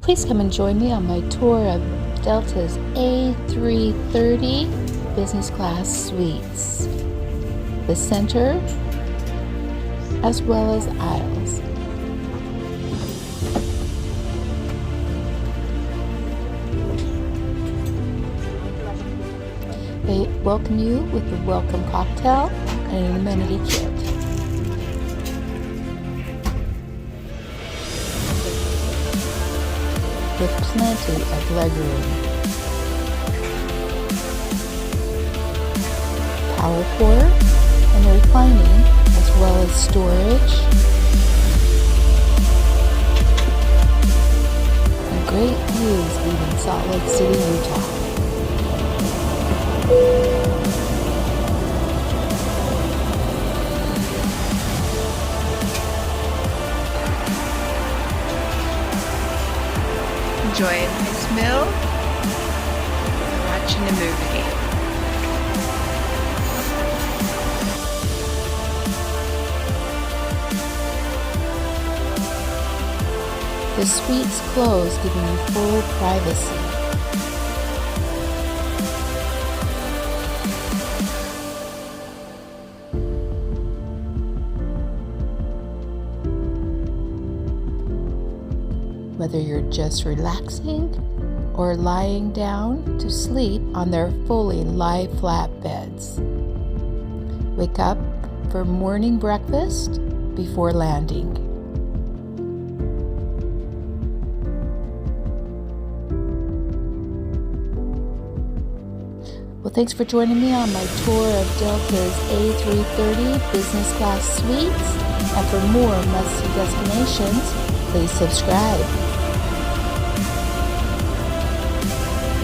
Please come and join me on my tour of Delta's A330 business class suites, the center as well as aisles. They welcome you with a welcome cocktail and an amenity kit. With plenty of legroom. Power port and reclining, as well as storage. And great views leaving Salt Lake City, Utah. Enjoy a nice meal, watching a movie. The suites close, giving you full privacy. Whether you're just relaxing or lying down to sleep on their fully lie flat beds. Wake up for morning breakfast before landing. Well, thanks for joining me on my tour of Delta's A330 business class suites. And for more must-see destinations, please subscribe.